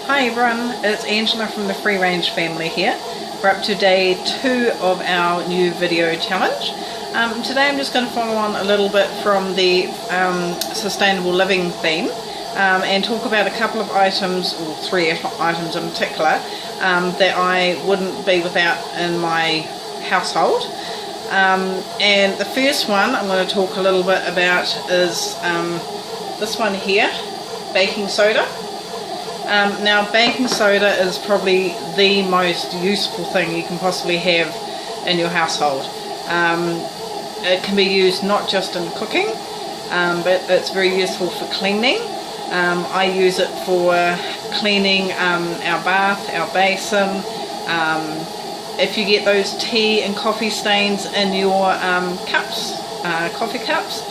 Hi everyone, it's Angela from the Free Range family here. We're up to day 2 of our new video challenge. Today I'm just going to follow on a little bit from the sustainable living theme and talk about a couple of items, or 3 items in particular, that I wouldn't be without in my household. And the first one I'm going to talk a little bit about is this one here, baking soda. Now baking soda is probably the most useful thing you can possibly have in your household. It can be used not just in cooking, but it's very useful for cleaning. I use it for cleaning our bath, our basin. If you get those tea and coffee stains in your cups, coffee cups,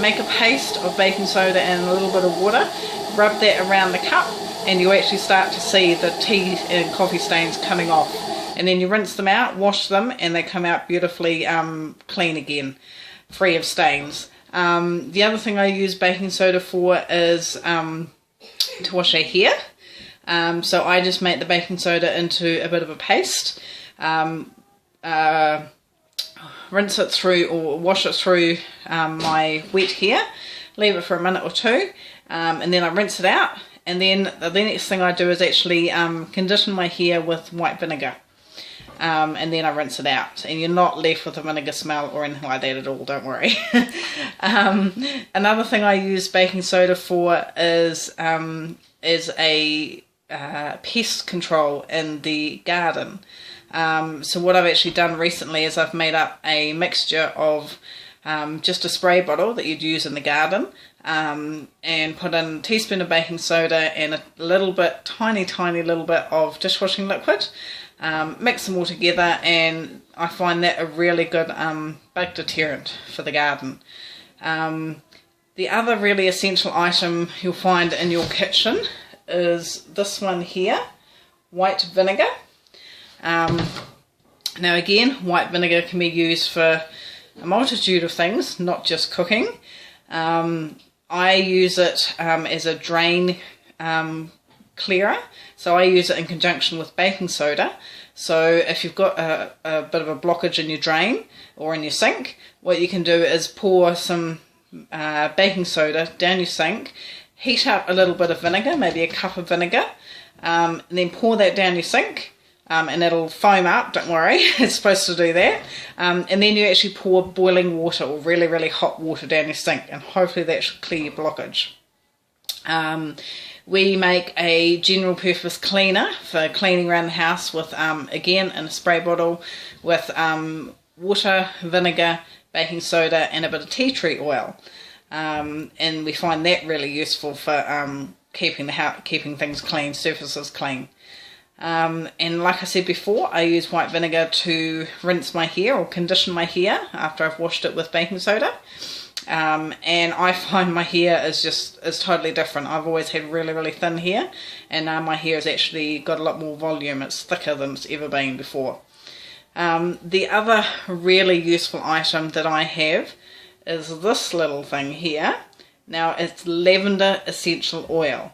make a paste of baking soda and a little bit of water, rub that around the cup, and you actually start to see the tea and coffee stains coming off. And then you rinse them out, wash them, and they come out beautifully clean again, free of stains. The other thing I use baking soda for is to wash our hair. So I just make the baking soda into a bit of a paste, rinse it through or wash it through my wet hair, leave it for a minute or two, and then I rinse it out. And then the next thing I do is actually condition my hair with white vinegar, and then I rinse it out, and you're not left with a vinegar smell or anything like that at all, don't worry. Another thing I use baking soda for is a pest control in the garden. So what I've actually done recently is I've made up a mixture of just a spray bottle that you'd use in the garden, and put in a teaspoon of baking soda and a little bit, tiny little bit of dishwashing liquid. Mix them all together, and I find that a really good bug deterrent for the garden. The other really essential item you'll find in your kitchen is this one here, white vinegar. Now again, white vinegar can be used for a multitude of things, not just cooking. I use it as a drain clearer, so I use it in conjunction with baking soda. So if you've got a bit of a blockage in your drain or in your sink, what you can do is pour some baking soda down your sink, heat up a little bit of vinegar, maybe a cup of vinegar, and then pour that down your sink. And it'll foam up, don't worry, it's supposed to do that. And then you actually pour boiling water or really hot water down your sink, and hopefully that should clear your blockage. We make a general purpose cleaner for cleaning around the house with, again, in a spray bottle with water, vinegar, baking soda and a bit of tea tree oil. And we find that really useful for keeping things clean, surfaces clean. And like I said before, I use white vinegar to rinse my hair or condition my hair after I've washed it with baking soda. And I find my hair is totally different. I've always had really thin hair, and now my hair has actually got a lot more volume. It's thicker than it's ever been before. The other really useful item that I have is this little thing here. Now it's lavender essential oil.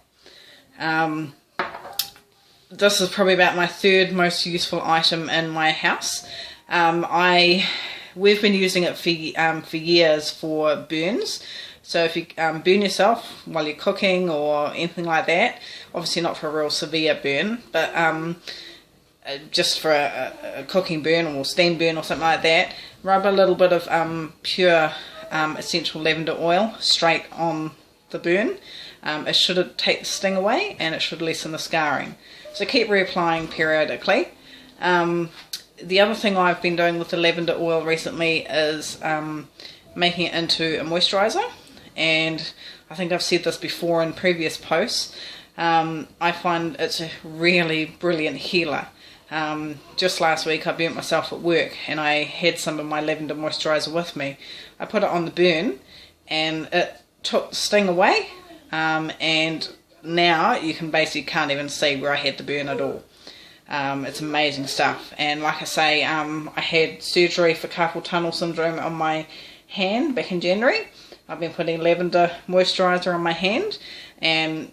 This is probably about my 3rd most useful item in my house. We've been using it for years for burns. So if you burn yourself while you're cooking or anything like that, obviously not for a real severe burn, but just for a cooking burn or steam burn or something like that, rub a little bit of pure essential lavender oil straight on the burn. It should take the sting away, and it should lessen the scarring. So keep reapplying periodically. The other thing I've been doing with the lavender oil recently is making it into a moisturiser, and I think I've said this before in previous posts. I find it's a really brilliant healer. Just last week I burnt myself at work, and I had some of my lavender moisturiser with me. I put it on the burn, and it took the sting away, and now you can't even see where I had the burn at all. It's amazing stuff. And like I say, I had surgery for carpal tunnel syndrome on my hand back in January. I've been putting lavender moisturiser on my hand, and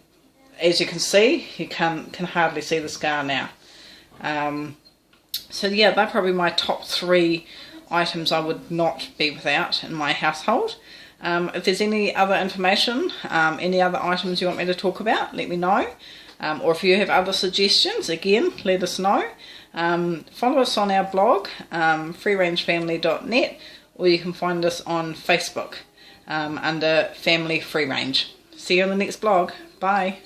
as you can see, you can hardly see the scar now. So yeah, they're probably my top 3 items I would not be without in my household. If there's any other information, any other items you want me to talk about, let me know. Or if you have other suggestions, again, let us know. Follow us on our blog, freerangefamily.net, or you can find us on Facebook under Family Free Range. See you on the next blog. Bye.